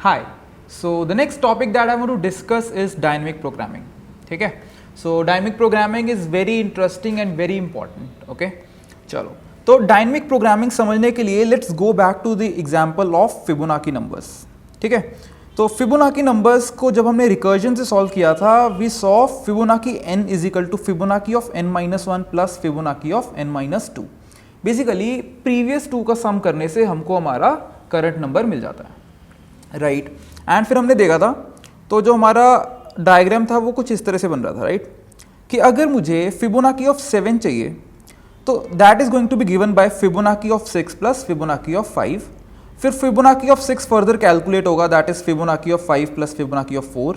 Hi. So the next topic that I want to discuss is dynamic programming. ठीक है. So dynamic programming is very interesting and very important. Okay. चलो. तो dynamic programming समझने के लिए let's go back to the example of Fibonacci numbers. ठीक है. तो Fibonacci numbers को जब हमने recursion से solve किया था, we saw Fibonacci n is equal to Fibonacci of n minus 1 plus Fibonacci of n minus 2. Basically previous 2 का सम करने से हमको हमारा करंट नंबर मिल जाता है, राइट एंड फिर हमने देखा था तो जो हमारा डायग्राम था वो कुछ इस तरह से बन रहा था, राइट कि अगर मुझे फिबोनाकी ऑफ 7 चाहिए तो that is going to be given by Fibonacci of 6 plus Fibonacci of 5. फिर फिबोनाकी ऑफ 6 फर्दर कैलकुलेट होगा, that is Fibonacci of 5 plus Fibonacci of 4.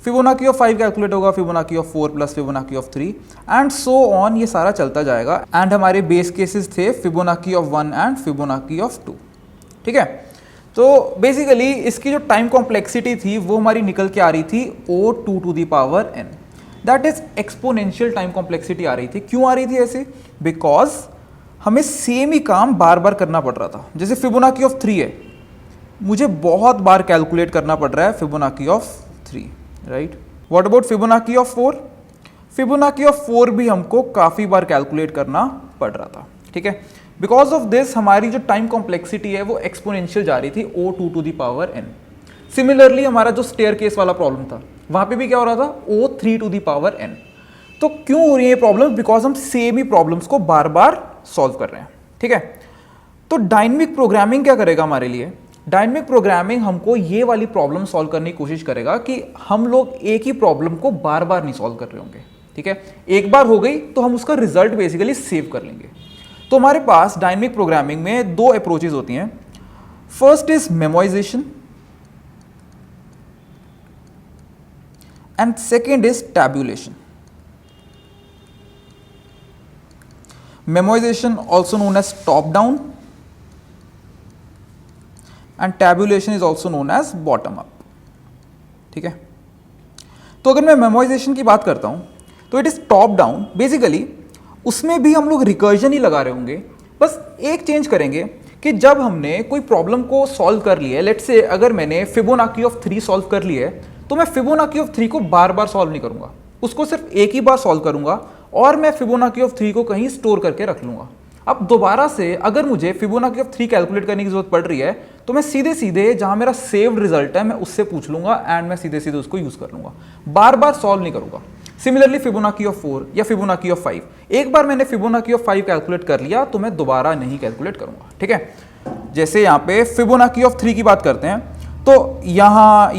Fibonacci of 5 calculate होगा, Fibonacci of 4 plus Fibonacci of 3 and so on. ये सारा चलता जाएगा and हमारे base cases थे Fibonacci of 1 and Fibonacci of 2. ठीक है. तो बेसिकली इसकी जो टाइम कॉम्प्लेक्सिटी थी वो हमारी निकल के आ रही थी O2 to the power n. That is exponential time complexity आ रही थी. क्यों आ रही थी ऐसे? बिकॉज हमें सेम ही काम बार बार करना पड़ रहा था. जैसे फिबोनाकी ऑफ 3 है, मुझे बहुत बार कैलकुलेट करना पड़ रहा है Fibonacci of 3, right. What about Fibonacci of 4? Fibonacci of 4 भी हमको काफ़ी बार कैलकुलेट करना पड़ रहा था. ठीक है. बिकॉज ऑफ दिस हमारी जो टाइम कॉम्प्लेक्सिटी है वो एक्सपोनेंशियल जा रही थी O2 to the power n. Similarly हमारा जो स्टेयर केस वाला प्रॉब्लम था वहां पे भी क्या हो रहा था O3 to the power n. तो क्यों हो रही है प्रॉब्लम? बिकॉज हम सेम ही प्रॉब्लम्स को बार बार सॉल्व कर रहे हैं. ठीक है. तो डायनेमिक प्रोग्रामिंग क्या करेगा हमारे लिए? डायनेमिक प्रोग्रामिंग हमको ये वाली प्रॉब्लम सॉल्व करने की कोशिश करेगा कि हम लोग एक ही प्रॉब्लम को बार बार नहीं सॉल्व कर रहे होंगे. ठीक है. एक बार हो गई तो हम उसका रिजल्ट बेसिकली सेव कर लेंगे. तो हमारे पास डायनेमिक प्रोग्रामिंग में दो अप्रोचेस होती हैं. First is memorization and second is tabulation. Memorization also known as top down and tabulation is also known as bottom up. ठीक है. तो अगर मैं मेमोराइजेशन की बात करता हूं तो it is top down. Basically उसमें भी हम लोग रिकर्जन ही लगा रहे होंगे, बस एक चेंज करेंगे कि जब हमने कोई प्रॉब्लम को सॉल्व कर लिया है, लेट्स से अगर मैंने फिबोनाकी ऑफ 3 सॉल्व कर लिया है तो मैं फिबोनाकी ऑफ 3 को बार बार सॉल्व नहीं करूंगा, उसको सिर्फ एक ही बार सॉल्व करूंगा और मैं फिबोनाकी ऑफ 3 को कहीं स्टोर करके रख लूंगा. अब दोबारा से अगर मुझे फिबोनाकी ऑफ 3 कैलकुलेट करने की जरूरत पड़ रही है तो मैं सीधे सीधे जहां मेरा सेव्ड रिजल्ट है मैं उससे पूछ लूंगा एंड मैं सीधे सीधे उसको यूज कर लूंगा, बार बार सॉल्व नहीं करूंगा. सिमिलरली फिबोनाकी ऑफ 4 या फिबोनाकी ऑफ 5, एक बार मैंने फिबोनाकी ऑफ 5 कैलकुलेट कर लिया तो मैं दोबारा नहीं कैलकुलेट करूंगा. ठीक है. जैसे यहाँ पे फिबोनाकी ऑफ 3 की बात करते हैं तो यहाँ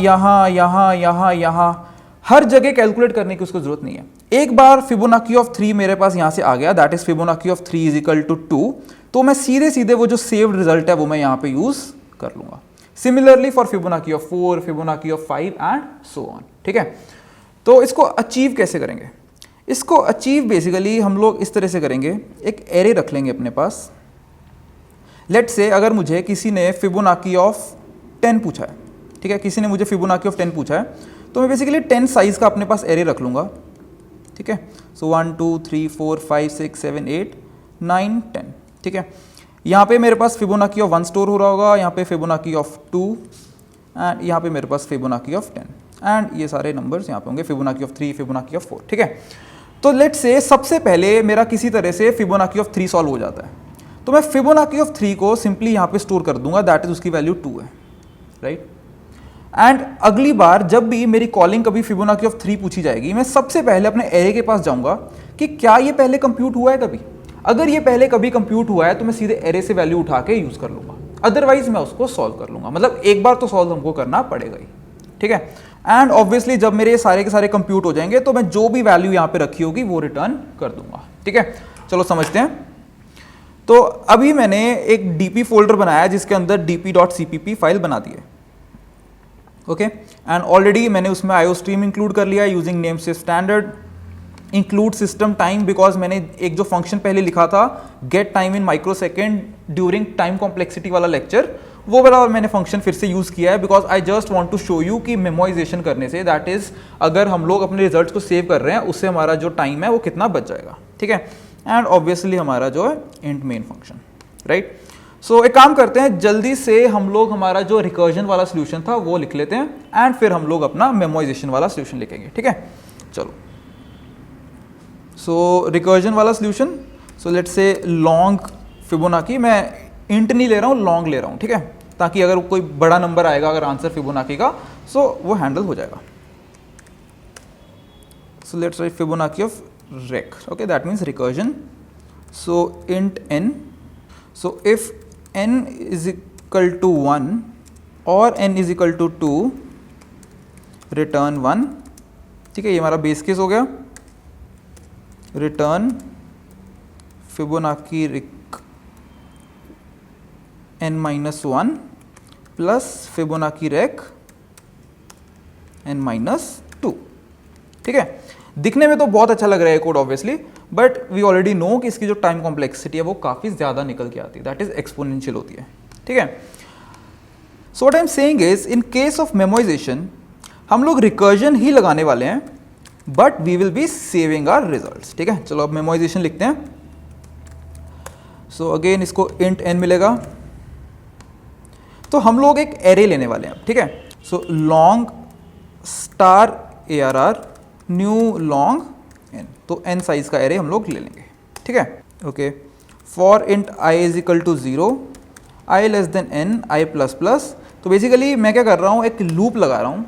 हर जगह कैलकुलेट करने की उसको जरूरत नहीं है. एक बार फिबोनाकी ऑफ 3 मेरे पास यहाँ से आ गया, that is Fibonacci of 3 is equal to 2, तो मैं सीधे सीधे वो जो सेव्ड रिजल्ट है वो मैं यहाँ पे यूज कर लूंगा. Similarly for Fibonacci of 4, Fibonacci of 5 and so on. ठीक है. तो इसको अचीव कैसे करेंगे? इसको अचीव बेसिकली हम लोग इस तरह से करेंगे, एक एरे रख लेंगे अपने पास. लेट्स से अगर मुझे किसी ने फिबोनाकी ऑफ 10 पूछा है, ठीक है, किसी ने मुझे फिबोनाकी ऑफ 10 पूछा है तो मैं बेसिकली 10 साइज का अपने पास एरे रख लूंगा. ठीक है. सो 1 2 3 4 5 6 7 8 9 10. ठीक है. यहाँ पे मेरे पास फिबोनाकी ऑफ 1 स्टोर हो रहा होगा, यहाँ पे फिबोनाकी ऑफ 2 एंड यहाँ पे मेरे पास फिबोनाकी ऑफ 10 एंड ये सारे नंबर्स यहाँ पे होंगे, फिबोनाकी ऑफ 3, फिबोनाकी ऑफ 4. ठीक है. तो लेट्स से सबसे पहले मेरा किसी तरह से फिबोनाकी ऑफ 3 सॉल्व हो जाता है तो मैं फिबोनाकी ऑफ 3 को सिंपली यहाँ पे स्टोर कर दूंगा, दैट इज उसकी वैल्यू 2 है, राइट. एंड अगली बार जब भी मेरी कॉलिंग कभी फिबोनाकी ऑफ 3 पूछी जाएगी मैं सबसे पहले अपने एरे के पास जाऊंगा कि क्या ये पहले कंप्यूट हुआ है कभी. अगर ये पहले कभी कंप्यूट हुआ है तो मैं सीधे एरे से वैल्यू उठा के यूज कर लूंगा, अदरवाइज मैं उसको सॉल्व कर लूंगा. मतलब एक बार तो सॉल्व हमको करना पड़ेगा ही. ठीक है. एंड ऑब्वियसली जब मेरे सारे के सारे कंप्यूट हो जाएंगे तो मैं जो भी वैल्यू यहाँ पे रखी होगी वो रिटर्न कर दूंगा. ठीक है. चलो समझते हैं. तो अभी मैंने एक डीपी फोल्डर बनाया जिसके अंदर dp.cpp फाइल बना दी है. ओके. एंड ऑलरेडी मैंने उसमें आईओ स्ट्रीम इंक्लूड कर लिया using namespace standard include system time, because मैंने एक जो फंक्शन पहले लिखा था get time in microsecond during time complexity वाला लेक्चर, वो वाला मैंने फंक्शन फिर से यूज किया है because I just want to show you कि मेमोराइजेशन करने से, दैट इज अगर हम लोग अपने रिजल्ट्स को सेव कर रहे हैं उससे हमारा जो टाइम है वो कितना बच जाएगा. ठीक है. एंड ऑब्वियसली हमारा जो है इंट मेन फंक्शन, राइट. सो एक काम करते हैं, जल्दी से हम लोग हमारा जो रिकर्जन वाला सोल्यूशन था वो लिख लेते हैं एंड फिर हम लोग अपना मेमोराइजेशन वाला सोल्यूशन लिखेंगे, ठीक है। चलो, सो रिकर्जन वाला solution, so let's say long Fibonacci, मैं इंट नहीं ले रहा हूँ, लॉन्ग ले रहा हूँ, ठीक है, ताकि अगर कोई बड़ा नंबर आएगा अगर आंसर फिबोनाची का, सो वो हैंडल हो जाएगा। So let's write Fibonacci of rec, okay, that means recursion. So int n, so if n is equal to 1 और n is equal to 2, return 1, ठीक है, ये हमारा बेस केस हो गया। Return Fibonacci rec n-1 plus Fibonacci rec n-2, ठीक है। दिखने में तो बहुत अच्छा लग रहा है code obviously, but we already know कि इसकी जो टाइम कॉम्प्लेक्सिटी है वो काफ़ी ज़्यादा निकल के आती है, दैट इज एक्सपोनेंशियल होती है, ठीक है। So what I am saying is, in case of memorization हम लोग रिकर्जन ही लगाने वाले हैं, but we will be saving our results, ठीक है। चलो अब मेमोराइजेशन लिखते हैं। सो अगेन इसको इंट n मिलेगा, तो हम लोग एक एरे लेने वाले हैं, ठीक है। So long star ARR new long n, तो n साइज का एरे हम लोग ले लेंगे, ठीक है। Okay, for int i is equal to 0, i less than n, i plus plus. तो बेसिकली मैं क्या कर रहा हूँ, एक लूप लगा रहा हूँ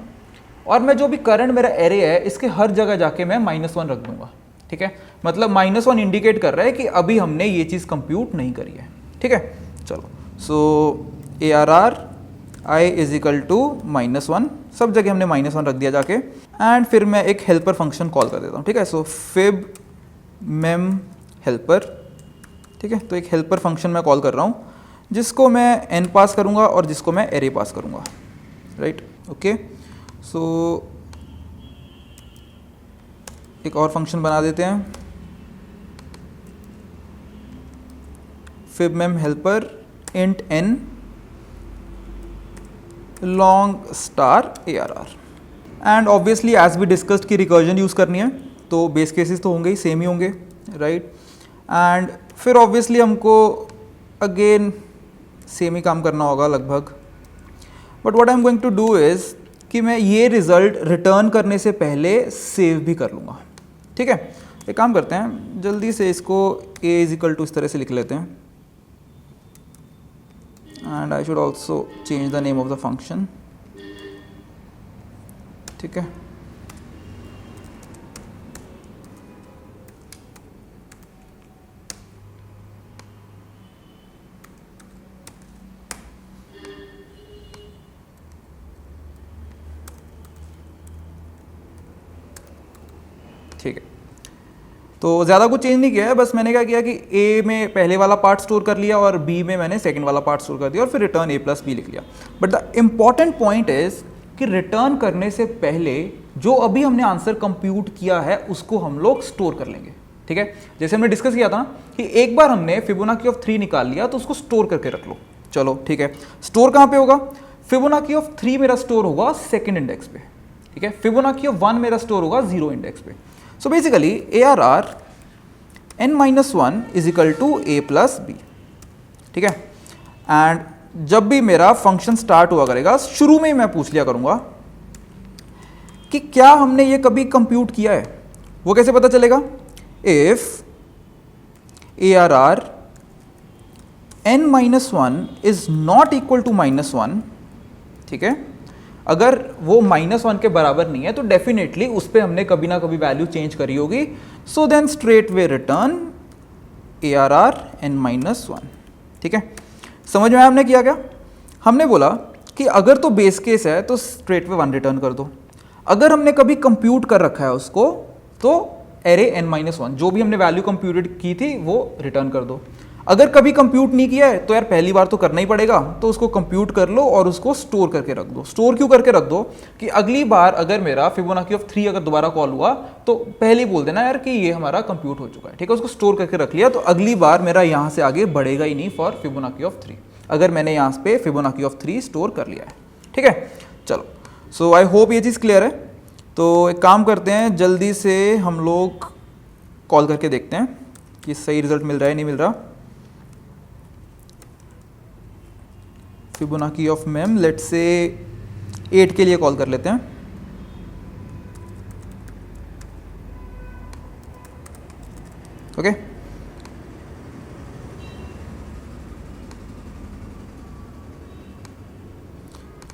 और मैं जो भी करंट मेरा एरे है इसके हर जगह जाके मैं -1 रख दूंगा, ठीक है। मतलब -1 इंडिकेट कर रहा है कि अभी हमने ये चीज़ कंप्यूट नहीं करी है, ठीक है। चलो, so ARR i is equal to -1, सब जगह हमने -1 रख दिया जाके, एंड फिर मैं एक हेल्पर फंक्शन कॉल कर देता हूँ, ठीक है। सो fib mem helper, ठीक है। तो एक हेल्पर फंक्शन मैं कॉल कर रहा हूँ जिसको मैं n पास करूँगा और जिसको मैं एरे पास करूँगा, राइट। ओके, सो एक और फंक्शन बना देते हैं, fib mem helper int n long star ARR, and obviously as we discussed की रिकर्जन यूज़ करनी है तो बेस केसेस तो होंगे ही, सेम ही होंगे, राइट। एंड फिर ऑब्वियसली हमको अगेन सेम ही काम करना होगा लगभग, but what I am going to do is कि मैं ये रिज़ल्ट रिटर्न करने से पहले सेव भी कर लूँगा, ठीक है। एक काम करते हैं, जल्दी से इसको a इज इक्वल टू इस तरह से लिख लेते हैं, and I should also change the name of the function, ठीक है। ठीक है, तो ज़्यादा कुछ चेंज नहीं किया है, बस मैंने क्या किया कि A में पहले वाला पार्ट स्टोर कर लिया और B में मैंने सेकंड वाला पार्ट स्टोर कर दिया और फिर रिटर्न A प्लस B लिख लिया। But the important point is कि रिटर्न करने से पहले जो अभी हमने आंसर कंप्यूट किया है उसको हम लोग स्टोर कर लेंगे, ठीक है। जैसे हमने डिस्कस किया था कि एक बार हमने फिबोनाची ऑफ 3 निकाल लिया तो उसको स्टोर करके रख लो। चलो ठीक है, स्टोर कहाँ पे होगा? फिबोनाची ऑफ 3 मेरा स्टोर होगा सेकेंड इंडेक्स पे, ठीक है। फिबोनाची ऑफ 1 मेरा स्टोर होगा 0 इंडेक्स पे। So basically ARR n-1 is equal to a plus b, ठीक है। एंड जब भी मेरा फंक्शन स्टार्ट हुआ करेगा, शुरू में ही मैं पूछ लिया करूंगा कि क्या हमने ये कभी कंप्यूट किया है। वो कैसे पता चलेगा? If ARR n-1 is not equal to -1, ठीक है, अगर वो -1 के बराबर नहीं है तो डेफिनेटली उस पर हमने कभी ना कभी वैल्यू चेंज करी होगी। So then straight way return ARR n-1, ठीक है। समझ में आया हमने किया क्या? हमने बोला कि अगर तो बेस केस है तो स्ट्रेट वे 1 रिटर्न कर दो, अगर हमने कभी कंप्यूट कर रखा है उसको तो एरे n-1 जो भी हमने वैल्यू कंप्यूटेड की थी वो रिटर्न कर दो। अगर कभी कंप्यूट नहीं किया है तो यार पहली बार तो करना ही पड़ेगा, तो उसको कंप्यूट कर लो और उसको स्टोर करके रख दो। स्टोर क्यों करके रख दो? कि अगली बार अगर मेरा फिबोनाची ऑफ 3 अगर दोबारा कॉल हुआ तो पहले ही बोल देना यार कि ये हमारा कंप्यूट हो चुका है, ठीक है। उसको स्टोर करके रख लिया तो अगली बार मेरा यहाँ से आगे बढ़ेगा ही नहीं फॉर फिबोनाची ऑफ 3, अगर मैंने यहाँ पे फिबोनाची ऑफ 3 स्टोर कर लिया है, ठीक है। चलो, सो आई होप ये चीज़ क्लियर है। तो एक काम करते हैं, जल्दी से हम लोग कॉल करके देखते हैं कि सही रिजल्ट मिल रहा है नहीं मिल रहा। Fibonacci of ma'am let's say 8 के लिए कॉल कर लेते हैं। Okay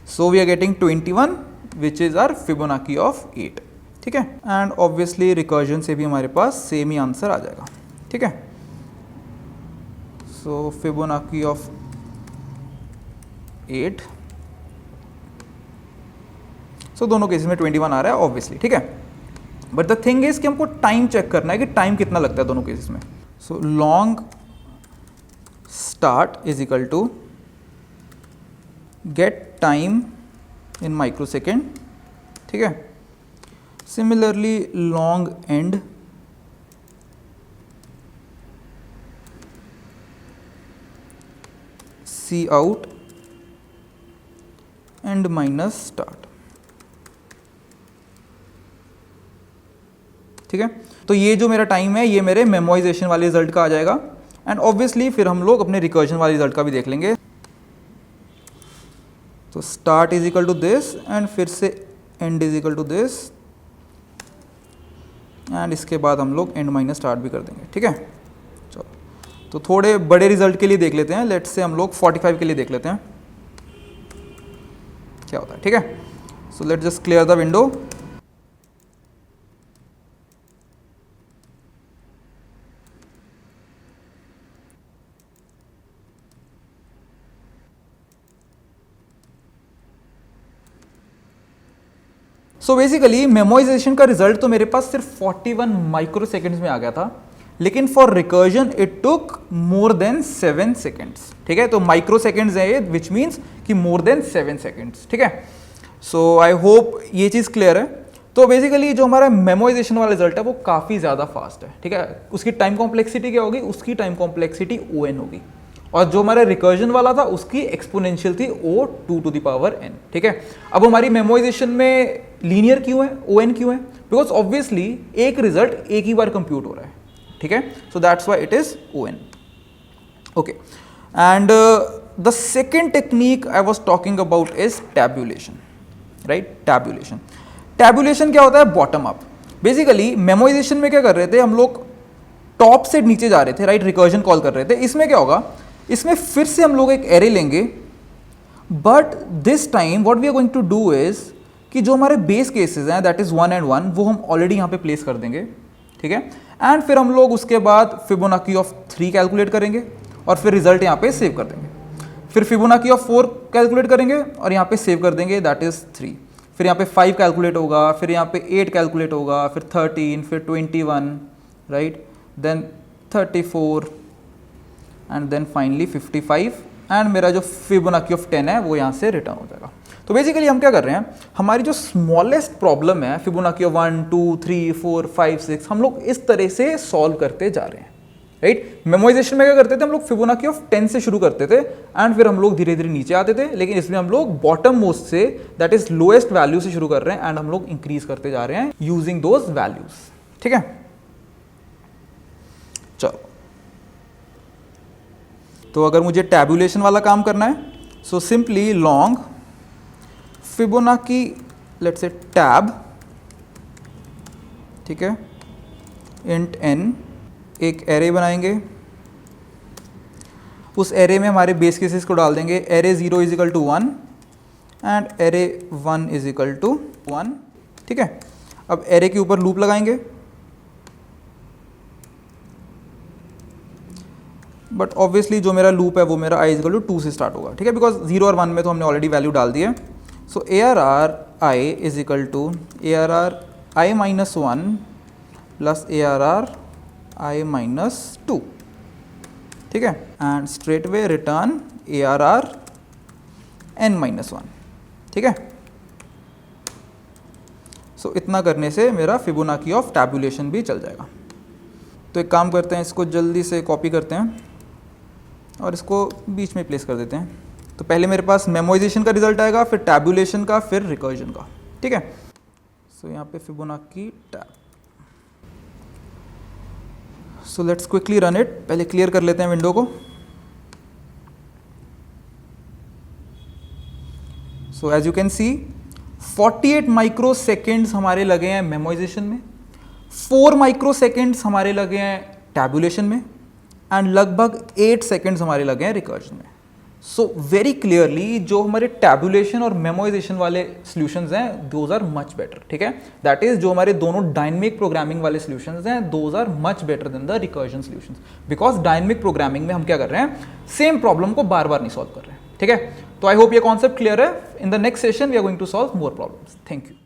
so we are getting 21 which is our Fibonacci of 8। ठीक है, एंड ऑब्वियसली रिकर्जन से भी हमारे पास सेम ही आंसर आ जाएगा। ठीक है, सो फिबोनाची ऑफ 8, सो दोनों केसेस में 21 आ रहा है ऑब्वियसली। ठीक है, बट द थिंग इज कि हमको टाइम चेक करना है कि टाइम कितना लगता है दोनों केसेस में। So long start is equal to get time in microsecond. ठीक है, similarly long end cout end minus start. ठीक है, तो ये जो मेरा टाइम है ये मेरे मेमोराइजेशन वाले रिजल्ट का आ जाएगा, एंड ऑब्वियसली फिर हम लोग अपने रिकर्जन वाले रिजल्ट का भी देख लेंगे। तो start is equal to this and फिर से end is equal to this, and इसके बाद हम लोग एंड माइनस स्टार्ट भी कर देंगे। ठीक है, चलो तो थोड़े बड़े रिजल्ट के लिए देख लेते हैं। लेट्स से हम लोग 45 के लिए देख लेते हैं क्या होता है। ठीक है, so let's just clear the window. So basically memorisation का रिजल्ट तो मेरे पास सिर्फ 41 माइक्रो सेकेंड्स में आ गया था, लेकिन for recursion it took more than 7 seconds. ठीक है, तो माइक्रो सेकेंड्स है ये, विच मीन्स कि मोर देन 7 सेकेंड्स। ठीक है, सो आई होप ये चीज़ क्लियर है। तो बेसिकली जो हमारा मेमोराइजेशन वाला रिजल्ट है वो काफ़ी ज़्यादा फास्ट है। ठीक है, उसकी टाइम कॉम्प्लेक्सिटी क्या होगी? उसकी टाइम कॉम्प्लेक्सिटी ON होगी, और जो हमारा रिकर्जन वाला था उसकी एक्सपोनेंशियल थी O2 to the power n। ठीक है, अब हमारी मेमोराइजेशन में लीनियर क्यों है, ON क्यों है? बिकॉज ऑब्वियसली एक रिजल्ट एक ही बार कंप्यूट हो रहा है। ठीक है, so that's why it is ON। Okay, and the second technique I was talking about is tabulation. Right, tabulation. Tabulation क्या होता है? Bottom up. बेसिकली मेमोराइजेशन में क्या कर रहे थे हम लोग? टॉप से नीचे जा रहे थे, राइट, रिकर्जन कॉल कर रहे थे। इसमें क्या होगा? इसमें फिर से हम लोग एक एरे लेंगे, but this time what we are going to do is कि जो हमारे बेस केसेस हैं दैट इज 1 and 1 वो हम ऑलरेडी यहाँ पे प्लेस कर देंगे। ठीक है, एंड फिर हम लोग उसके बाद फिबोनाची ऑफ 3 कैलकुलेट करेंगे और फिर रिजल्ट यहाँ पे सेव कर देंगे। फिर फिबोनाची ऑफ 4 कैलकुलेट करेंगे और यहाँ पे सेव कर देंगे, दैट इज 3। फिर यहाँ पे 5 कैलकुलेट होगा, फिर यहाँ पे 8 कैलकुलेट होगा, फिर 13, फिर 21, right, then 34 and then finally 55, and मेरा जो फिबोनाची ऑफ 10 है वो यहाँ से रिटर्न हो जाएगा। तो बेसिकली हम क्या कर रहे हैं, हमारी जो स्मॉलेस्ट प्रॉब्लम है फिबोनाची ऑफ 1, 2, 3, 4, 5, 6 हम लोग इस तरह से सॉल्व करते जा रहे हैं। राइट, मेमोराइजेशन में क्या करते थे हम लोग? फिबोनाची ऑफ 10 से शुरू करते थे एंड फिर हम लोग धीरे धीरे नीचे आते थे, लेकिन इसमें हम लोग bottom most say that is lowest value से शुरू कर रहे हैं एंड हम लोग इंक्रीज करते जा रहे हैं यूजिंग दोज वैल्यूज। ठीक है, चलो तो अगर मुझे टैब्यूलेशन वाला काम करना है, so simply long Fibonacci let's say tab, ठीक है, इंट n, एक एरे बनाएंगे, उस एरे में हमारे बेस केसेस को डाल देंगे। Array 0 is equal to 1 and array 1 is equal to 1। ठीक है, अब एरे के ऊपर लूप लगाएंगे, बट ऑब्वियसली जो मेरा लूप है वो मेरा i इज इक्वल टू 2 से स्टार्ट होगा। ठीक है, बिकॉज 0 और 1 में तो हमने ऑलरेडी वैल्यू डाल दी है। So ARR i is equal to ARR i minus 1 plus ARR i minus 2। ठीक है, and straight way return ARR n minus 1। ठीक है, सो इतना करने से मेरा फिबोनाची ऑफ टैब्यूलेशन भी चल जाएगा। तो एक काम करते हैं, इसको जल्दी से कॉपी करते हैं और इसको बीच में प्लेस कर देते हैं। तो पहले मेरे पास मेमोराइजेशन का रिजल्ट आएगा, फिर टैब्यूलेशन का, फिर रिकर्जन का। ठीक है, सो यहाँ पे Fibonacci tab. So let's quickly run it. पहले क्लियर कर लेते हैं विंडो को। So as you can see 48 micro seconds हमारे लगे हैं मेमोराइजेशन में, 4 माइक्रो सेकेंड्स हमारे लगे हैं टैबुलेशन में, एंड लगभग 8 सेकेंड्स हमारे लगे हैं रिकर्जन में. सो वेरी क्लियरली जो हमारे टैबुलेशन और मेमोराइजेशन वाले सॉल्यूशंस हैं दोज आर मच बेटर. ठीक है, दैट इज जो हमारे दोनों डायनेमिक प्रोग्रामिंग वाले सॉल्यूशंस हैं those are much better than the recursion solutions, because dynamic programming में हम क्या कर रहे हैं, सेम प्रॉब्लम को बार बार नहीं सॉल्व कर रहे हैं. ठीक है, तो आई होप ये कॉन्सेप्ट क्लियर है. In the next session we are going to solve more problems. Thank you.